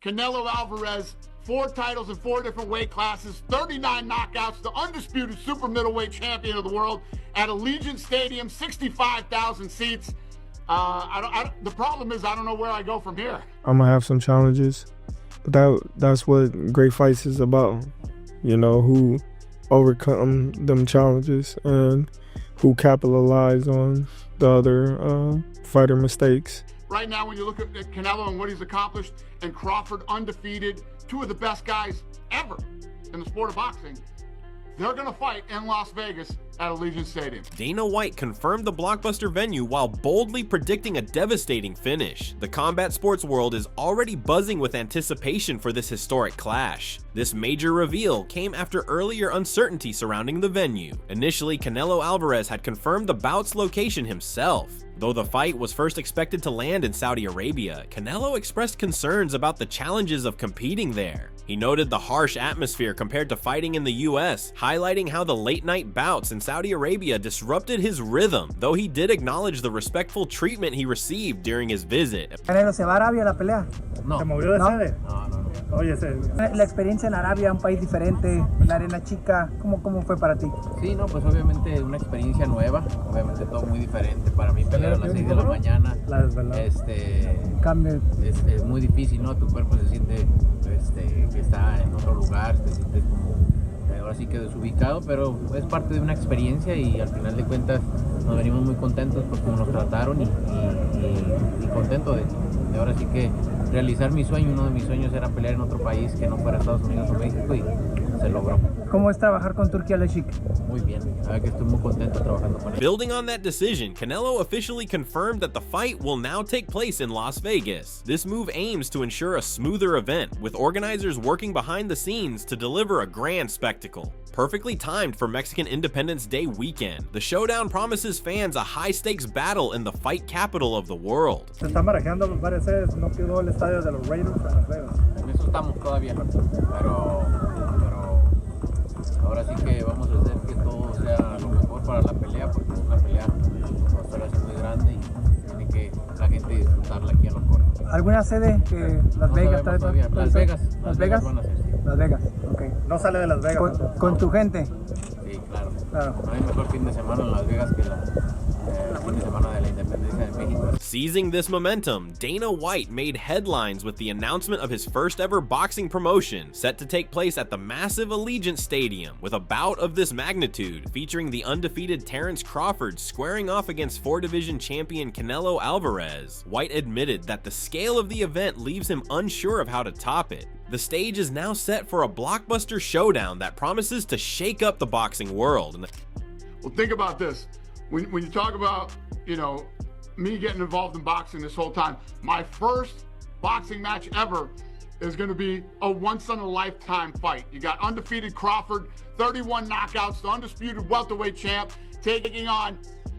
Canelo Alvarez, 4 titles in 4 different weight classes, 39 knockouts, the undisputed super middleweight champion of the world at Allegiant Stadium, 65,000 seats. The problem is I don't know where I go from here. I'm gonna have some challenges, but that's what great fights is about. You know, who overcome them challenges and who capitalize on the other fighter mistakes. Right now, when you look at Canelo and what he's accomplished, and Crawford undefeated, 2 of the best guys ever in the sport of boxing, they're going to fight in Las Vegas at Allegiant Stadium. Dana White confirmed the blockbuster venue while boldly predicting a devastating finish. The combat sports world is already buzzing with anticipation for this historic clash. This major reveal came after earlier uncertainty surrounding the venue. Initially, Canelo Alvarez had confirmed the bout's location himself. Though the fight was first expected to land in Saudi Arabia, Canelo expressed concerns about the challenges of competing there. He noted the harsh atmosphere compared to fighting in the US, highlighting how the late-night bouts in Saudi Arabia disrupted his rhythm, though he did acknowledge the respectful treatment he received during his visit. Canelo, ¿se va a Arabia la pelea? No. ¿Se movió de sede? No. Oye, la experiencia en Arabia, un país diferente, la arena chica, ¿cómo fue para ti? Sí, no, pues obviamente una experiencia nueva, obviamente todo muy diferente. Para mí pelear a las 6 de la mañana, Cambio. Es muy difícil, ¿no? Tu cuerpo se siente que está en otro lugar, te sientes como ahora sí que desubicado, pero es parte de una experiencia y al final de cuentas nos venimos muy contentos por cómo nos trataron y contento de ahora sí que realizar mi sueño. Uno de mis sueños era pelear en otro país que no fuera Estados Unidos o México y se logró. ¿Cómo es trabajar con Turquía Leshik? Muy bien, la verdad que estoy muy contento trabajando con él. Building on that decision, Canelo officially confirmed that the fight will now take place in Las Vegas. This move aims to ensure a smoother event, with organizers working behind the scenes to deliver a grand spectacle. Perfectly timed for Mexican Independence Day weekend, the showdown promises fans a high-stakes battle in the fight capital of the world. Se están barajando varias sedes, no quedó el estadio de los Raiders en Las Vegas. En eso estamos todavía, pero ahora sí que vamos a hacer que todo sea lo mejor para la pelea, porque es una pelea muy grande y tiene que la gente disfrutarla aquí en los cortes. ¿Alguna sede que Las Vegas? Las Vegas. Las Vegas van a ser, sí. Las Vegas, ok. No sale de Las Vegas. ¿Con tu gente? Sí, claro. No hay mejor fin de semana en Las Vegas que el fin de semana de la independencia de México. Seizing this momentum, Dana White made headlines with the announcement of his first ever boxing promotion, set to take place at the massive Allegiant Stadium, with a bout of this magnitude featuring the undefeated Terence Crawford squaring off against 4-division champion Canelo Alvarez. White admitted that the scale of the event leaves him unsure of how to top it. The stage is now set for a blockbuster showdown that promises to shake up the boxing world. Well, think about this. When you talk about, me getting involved in boxing this whole time, my first boxing match ever is going to be a once-in-a-lifetime fight. You got undefeated Crawford, 31 knockouts, the undisputed welterweight champ, taking on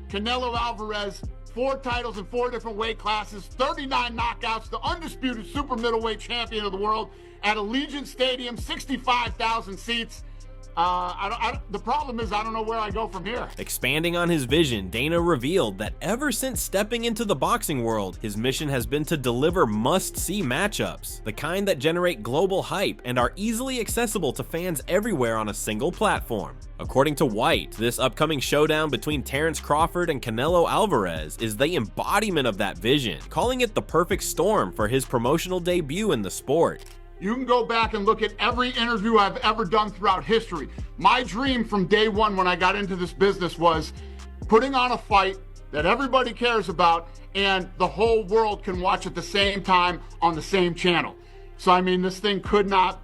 Canelo Alvarez, 4 titles in 4 different weight classes, 39 knockouts, the undisputed super middleweight champion of the world at Allegiant Stadium, 65,000 seats. The problem is I don't know where I go from here. Expanding on his vision, Dana revealed that ever since stepping into the boxing world, his mission has been to deliver must-see matchups, the kind that generate global hype and are easily accessible to fans everywhere on a single platform. According to White, this upcoming showdown between Terence Crawford and Canelo Alvarez is the embodiment of that vision, calling it the perfect storm for his promotional debut in the sport. You can go back and look at every interview I've ever done throughout history. My dream from day one when I got into this business was putting on a fight that everybody cares about and the whole world can watch at the same time on the same channel. So, I mean, this thing could not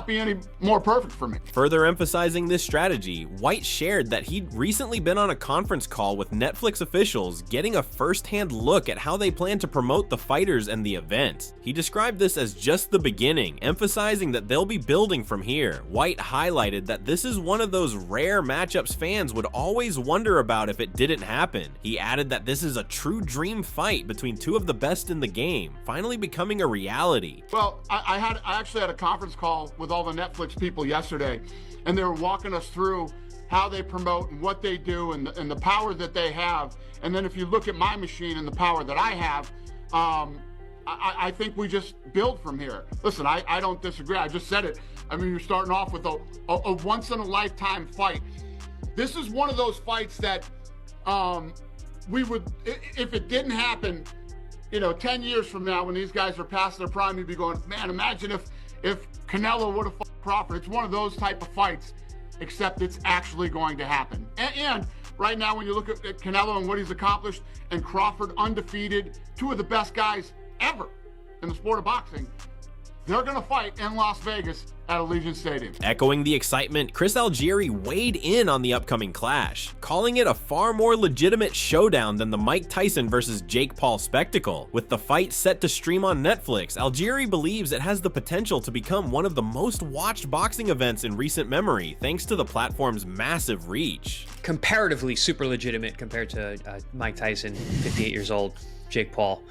be any more perfect for me. Further emphasizing this strategy, White shared that he'd recently been on a conference call with Netflix officials, getting a first-hand look at how they plan to promote the fighters and the event. He described this as just the beginning, emphasizing that they'll be building from here. White highlighted that this is one of those rare matchups fans would always wonder about if it didn't happen. He added that this is a true dream fight between 2 of the best in the game, finally becoming a reality. Well, I actually had a conference call with all the Netflix people yesterday, and they were walking us through how they promote and what they do and the power that they have. And then if you look at my machine and the power that I have, I think we just build from here. Listen, I don't disagree. I just said it. I mean, you're starting off with a once-in-a-lifetime fight. This is one of those fights that we would, if it didn't happen, 10 years from now when these guys are past their prime, you'd be going, man, imagine if Canelo would have fought Crawford. It's one of those type of fights, except it's actually going to happen. And right now, when you look at Canelo and what he's accomplished, and Crawford undefeated, two of the best guys ever in the sport of boxing, they're going to fight in Las Vegas at Allegiant Stadium. Echoing the excitement, Chris Algieri weighed in on the upcoming clash, calling it a far more legitimate showdown than the Mike Tyson versus Jake Paul spectacle. With the fight set to stream on Netflix, Algieri believes it has the potential to become one of the most watched boxing events in recent memory, thanks to the platform's massive reach. Comparatively super legitimate compared to Mike Tyson, 58 years old, Jake Paul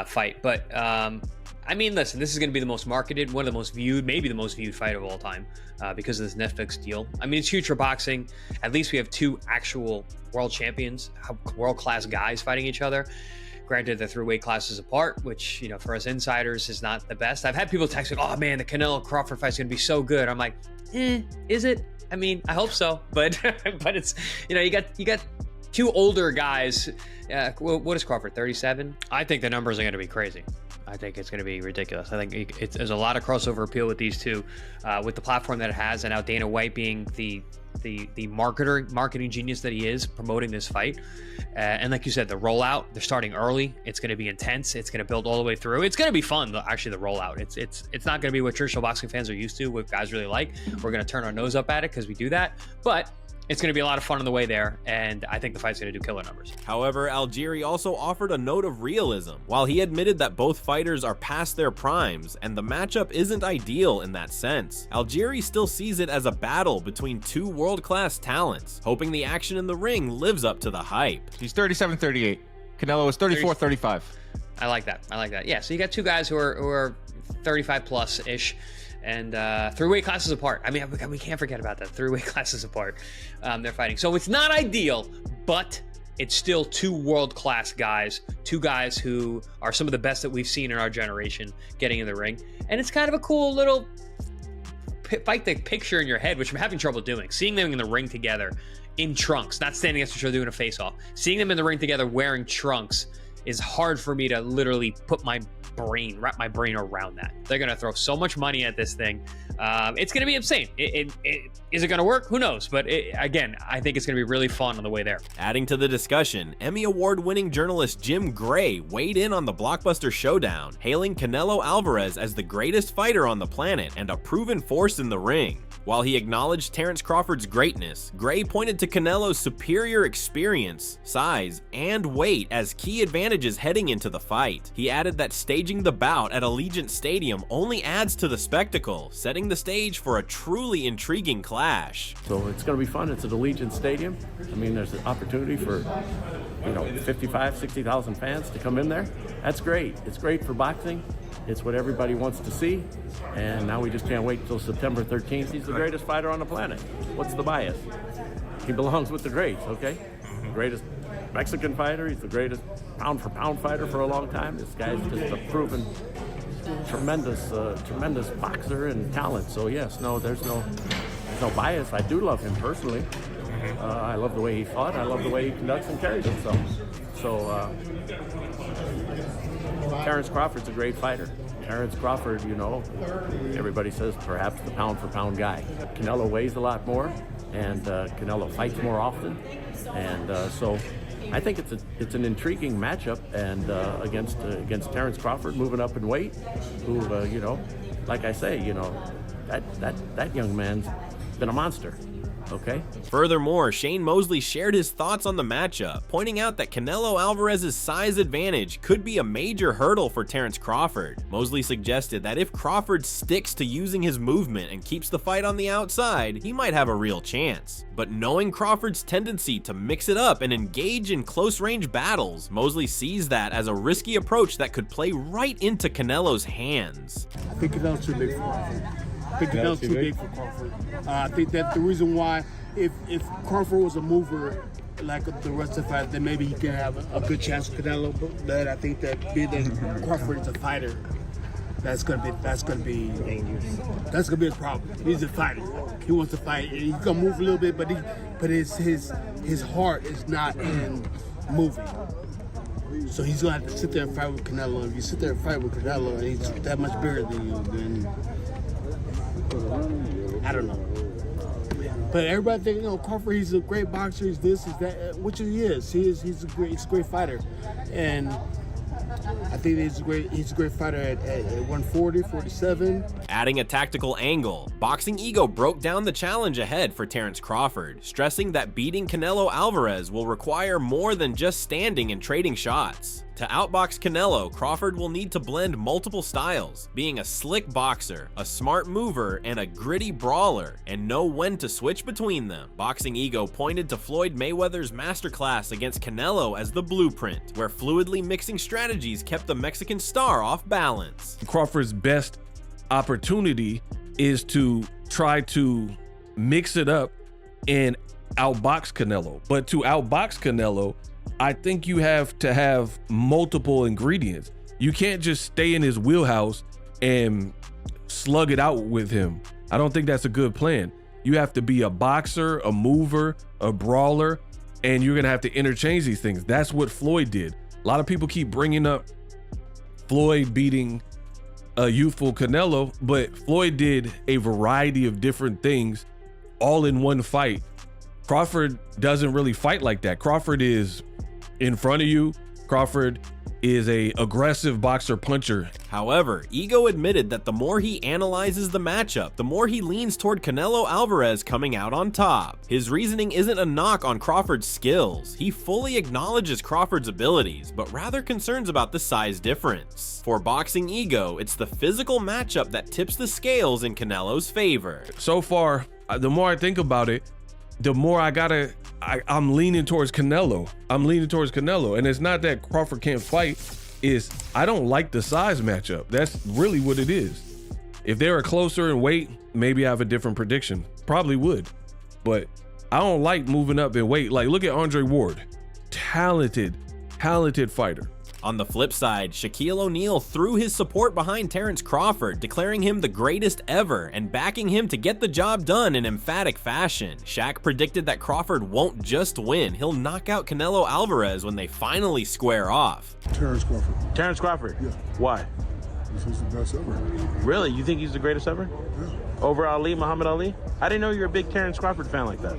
fight. But I mean, listen, this is going to be the most marketed, one of the most viewed, maybe the most viewed fight of all time because of this Netflix deal. I mean, it's huge for boxing. At least we have two actual world champions, world-class guys fighting each other. Granted, they're 3 weight classes apart, which, for us insiders is not the best. I've had people text me, oh man, the Canelo-Crawford fight's going to be so good. I'm like, is it? I mean, I hope so, but but it's, you got two older guys. What is Crawford, 37? I think the numbers are going to be crazy. I think it's going to be ridiculous. I think there's a lot of crossover appeal with these two, with the platform that it has, and now Dana White being the marketing genius that he is, promoting this fight. And like you said, the rollout, they're starting early. It's going to be intense. It's going to build all the way through. It's going to be fun, actually, the rollout. It's not going to be what traditional boxing fans are used to, what guys really like. We're going to turn our nose up at it because we do that. But it's going to be a lot of fun on the way there, and I think the fight's going to do killer numbers. However, Algieri also offered a note of realism. While he admitted that both fighters are past their primes, and the matchup isn't ideal in that sense, Algieri still sees it as a battle between two world-class talents, hoping the action in the ring lives up to the hype. He's 37-38. Canelo is 34-35. I like that. Yeah, so you got two guys who are 35-plus-ish, and 3 weight classes apart. I mean, we can't forget about that. 3 weight classes apart. They're fighting. So it's not ideal, but it's still two world-class guys, two guys who are some of the best that we've seen in our generation getting in the ring. And it's kind of a cool little fight to picture in your head, which I'm having trouble doing. Seeing them in the ring together in trunks, not standing next to each other doing a face-off. Seeing them in the ring together wearing trunks is hard for me to literally wrap my brain around that. They're going to throw so much money at this thing. It's going to be insane. Is it going to work? Who knows? But again, I think it's going to be really fun on the way there. Adding to the discussion, Emmy Award-winning journalist Jim Gray weighed in on the blockbuster showdown, hailing Canelo Alvarez as the greatest fighter on the planet and a proven force in the ring. While he acknowledged Terence Crawford's greatness, Gray pointed to Canelo's superior experience, size, and weight as key advantages heading into the fight. He added that staging the bout at Allegiant Stadium only adds to the spectacle, setting the stage for a truly intriguing clash. So it's going to be fun. It's at Allegiant Stadium. I mean, there's an opportunity for 55, 60,000 fans to come in there. That's great. It's great for boxing. It's what everybody wants to see, and now we just can't wait until September 13th. He's the greatest fighter on the planet. What's the bias? He belongs with the greats, okay? Greatest Mexican fighter. He's the greatest pound-for-pound fighter for a long time. This guy's just a proven tremendous boxer and talent. So yes, there's no bias. I do love him personally. I love the way he fought. I love the way he conducts and carries himself. So Terence Crawford's a great fighter. Terence Crawford, everybody says perhaps the pound-for-pound guy. Canelo weighs a lot more, and Canelo fights more often, and so I think it's an intriguing matchup, and against Terence Crawford, moving up in weight, who like I say, that young man's been a monster. Okay. Furthermore, Shane Mosley shared his thoughts on the matchup, pointing out that Canelo Alvarez's size advantage could be a major hurdle for Terence Crawford. Mosley suggested that if Crawford sticks to using his movement and keeps the fight on the outside, he might have a real chance. But knowing Crawford's tendency to mix it up and engage in close-range battles, Mosley sees that as a risky approach that could play right into Canelo's hands. I think Canelo's too big for Crawford. I think Canelo's too big for Crawford. I think that's the reason why if Crawford was a mover, like the rest of the fight, then maybe he can have a good chance with Canelo. But I think that being that Crawford is a fighter, that's gonna be dangerous. That's gonna be a problem. He's a fighter. He wants to fight. He's gonna move a little bit, but his heart is not in moving. So he's gonna have to sit there and fight with Canelo. If you sit there and fight with Canelo and he's that much bigger than you, then I don't know. But everybody think, Crawford, he's a great boxer, he's this, he's that, which he is. He's a great fighter. And I think he's a great fighter at 140, 47. Adding a tactical angle, Boxing Ego broke down the challenge ahead for Terence Crawford, stressing that beating Canelo Alvarez will require more than just standing and trading shots. To outbox Canelo, Crawford will need to blend multiple styles, being a slick boxer, a smart mover, and a gritty brawler, and know when to switch between them. Boxing Ego pointed to Floyd Mayweather's masterclass against Canelo as the blueprint, where fluidly mixing strategies kept the Mexican star off balance. Crawford's best opportunity is to try to mix it up and outbox Canelo. But to outbox Canelo, I think you have to have multiple ingredients. You can't just stay in his wheelhouse and slug it out with him. I don't think that's a good plan. You have to be a boxer, a mover, a brawler, and you're gonna have to interchange these things. That's what Floyd did. A lot of people keep bringing up Floyd beating a youthful Canelo, but Floyd did a variety of different things all in one fight. Crawford doesn't really fight like that. Crawford is in front of you. Crawford is a aggressive boxer puncher. However, Ego admitted that the more he analyzes the matchup, the more he leans toward Canelo Alvarez coming out on top. His reasoning isn't a knock on Crawford's skills. He fully acknowledges Crawford's abilities, but rather concerns about the size difference. For Boxing Ego, it's the physical matchup that tips the scales in Canelo's favor. So far, the more I think about it, the more I'm leaning towards Canelo. And it's not that Crawford can't fight, is I don't like the size matchup. That's really what it is. If they were closer in weight, maybe I have a different prediction. Probably would. But I don't like moving up in weight. Like, look at Andre Ward. Talented fighter. On the flip side, Shaquille O'Neal threw his support behind Terence Crawford, declaring him the greatest ever and backing him to get the job done in emphatic fashion. Shaq predicted that Crawford won't just win, he'll knock out Canelo Alvarez when they finally square off. Terence Crawford. Terence Crawford? Yeah. Why? He's the best ever. Really? You think he's the greatest ever? Yeah. Over Ali, Muhammad Ali? I didn't know you were a big Terence Crawford fan like that.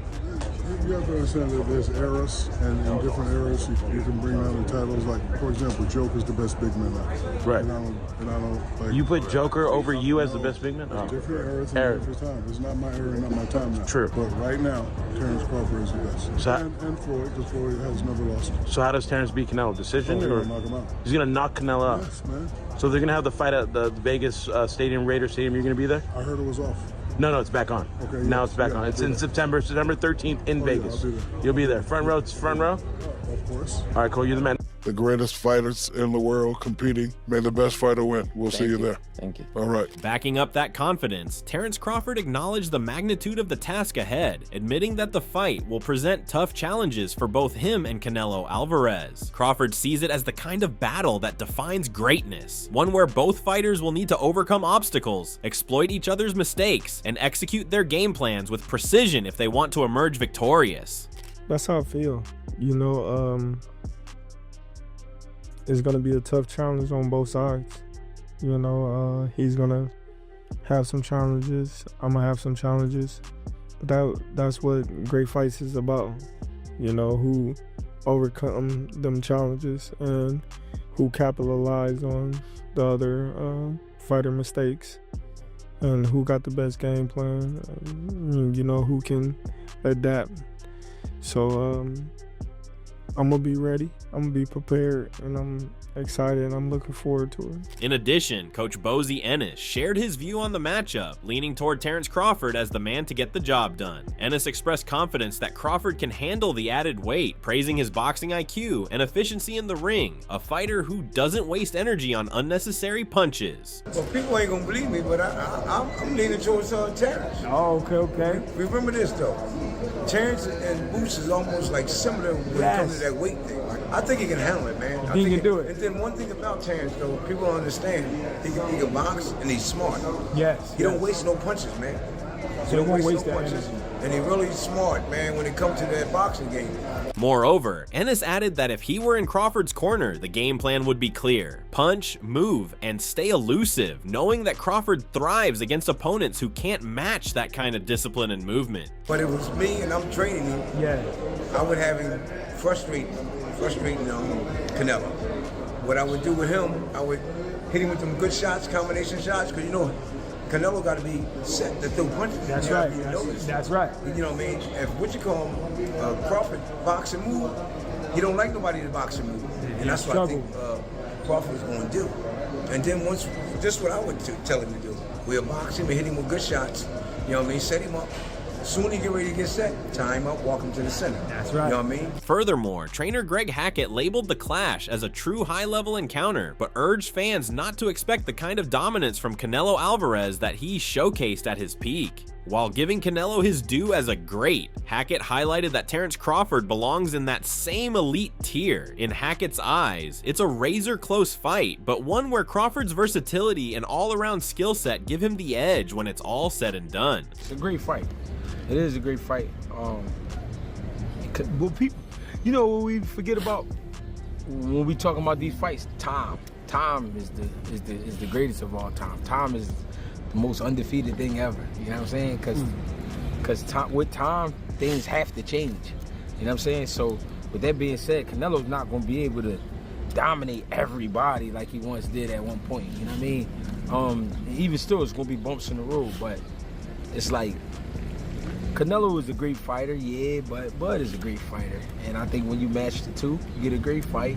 You have to understand that there's eras, and in different eras, you can bring down the titles. Like, for example, Joker's the best big man now. Right. And I don't like. You put Joker over you as the best big man? Oh. Different eras and different time. It's not my era, not my time now. True. But right now, Terence Crawford is the best. So and Floyd, because Floyd has never lost. So how does Terence beat Canelo? Decision? He's or gonna knock him out. He's gonna knock Canelo out? Yes, man. So they're gonna have the fight at the Vegas Stadium, Raider Stadium. You're gonna be there? I heard it was off. No, it's back on. Okay. Now yes, it's back on. It's in September 13th in Vegas. Yeah, I'll be there. You'll be there. Front row. Front row. Of course. All right, cool. You're the man. The greatest fighters in the world competing. May the best fighter win. We'll see you there. Thank you. All right. Backing up that confidence, Terence Crawford acknowledged the magnitude of the task ahead, admitting that the fight will present tough challenges for both him and Canelo Alvarez. Crawford sees it as the kind of battle that defines greatness, one where both fighters will need to overcome obstacles, exploit each other's mistakes, and execute their game plans with precision if they want to emerge victorious. That's how I feel. It's gonna be a tough challenge on both sides. He's gonna have some challenges. I'm gonna have some challenges. But that's what great fights is about. Who overcome them challenges and who capitalize on the other fighter mistakes and who got the best game plan. Who can adapt. So I'm gonna be ready. I'm gonna be prepared, and I'm excited, and I'm looking forward to it. In addition, Coach Bozy Ennis shared his view on the matchup, leaning toward Terrence Crawford as the man to get the job done. Ennis expressed confidence that Crawford can handle the added weight, praising his boxing IQ and efficiency in the ring, a fighter who doesn't waste energy on unnecessary punches. Well, people ain't gonna believe me, but I'm leaning towards Terrence. Oh, okay. Remember this though, Terrence and Boots is almost like similar when it comes to that weight thing. I think he can handle it, man. He can do it. And then one thing about Terrence though, people don't understand, he can box and he's smart. Yes. He don't waste no punches, man. He won't waste that energy. And he's really smart, man, when it comes to that boxing game. Moreover, Ennis added that if he were in Crawford's corner, the game plan would be clear. Punch, move, and stay elusive, knowing that Crawford thrives against opponents who can't match that kind of discipline and movement. But it was me and I'm training him. Yeah. I would have him frustrating Canelo. What I would do with him, I would hit him with some good shots, combination shots, because you know, Canelo got to be set to throw punches. That's right. That's right. You know what I mean? If Crawford boxing move, he don't like nobody to boxing move, and that's what I think Crawford's going to do. And then once, this is what I would tell him to do. We'll box him and hit him with good shots. You know what I mean? Set him up. Soon he get ready to get set, tie him up, walk him to the center. That's right. You know what I mean? Furthermore, trainer Greg Hackett labeled the clash as a true high-level encounter, but urged fans not to expect the kind of dominance from Canelo Alvarez that he showcased at his peak. While giving Canelo his due as a great, Hackett highlighted that Terrence Crawford belongs in that same elite tier. In Hackett's eyes, it's a razor-close fight, but one where Crawford's versatility and all-around skill set give him the edge when it's all said and done. It's a great fight. It is a great fight. Well, people, you know what we forget about when we talking about these fights? Time. Time is the greatest of all time. Time is the most undefeated thing ever. You know what I'm saying? Because with time, things have to change. You know what I'm saying? So with that being said, Canelo's not going to be able to dominate everybody like he once did at one point. You know what I mean? Even still, it's going to be bumps in the road, but it's like, Canelo is a great fighter, yeah, but Bud is a great fighter. And I think when you match the two, you get a great fight.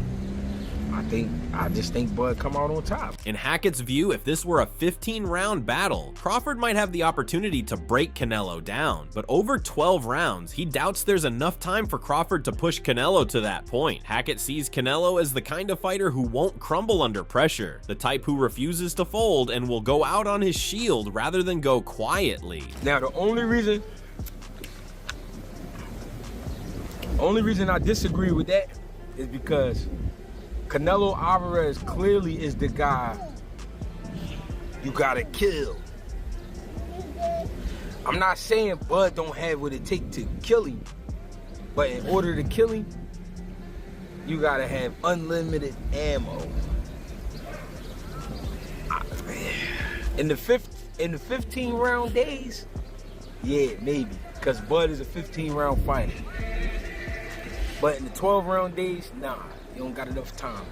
I just think Bud come out on top. In Hackett's view, if this were a 15-round battle, Crawford might have the opportunity to break Canelo down. But over 12 rounds, he doubts there's enough time for Crawford to push Canelo to that point. Hackett sees Canelo as the kind of fighter who won't crumble under pressure, the type who refuses to fold and will go out on his shield rather than go quietly. Now, the only reason I disagree with that is because Canelo Alvarez clearly is the guy you gotta kill. I'm not saying Bud don't have what it takes to kill him, but in order to kill him, you gotta have unlimited ammo. In the 15 round days, yeah, maybe, because Bud is a 15-round fighter. But in the 12-round days, nah, you don't got enough time.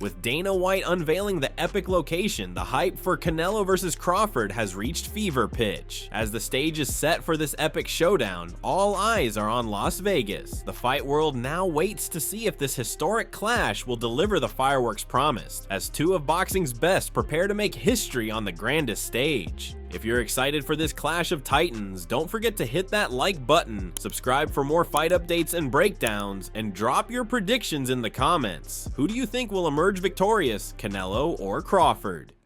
With Dana White unveiling the epic location, the hype for Canelo versus Crawford has reached fever pitch. As the stage is set for this epic showdown, all eyes are on Las Vegas. The fight world now waits to see if this historic clash will deliver the fireworks promised, as two of boxing's best prepare to make history on the grandest stage. If you're excited for this clash of titans, don't forget to hit that like button, subscribe for more fight updates and breakdowns, and drop your predictions in the comments. Who do you think will emerge victorious, Canelo or Crawford?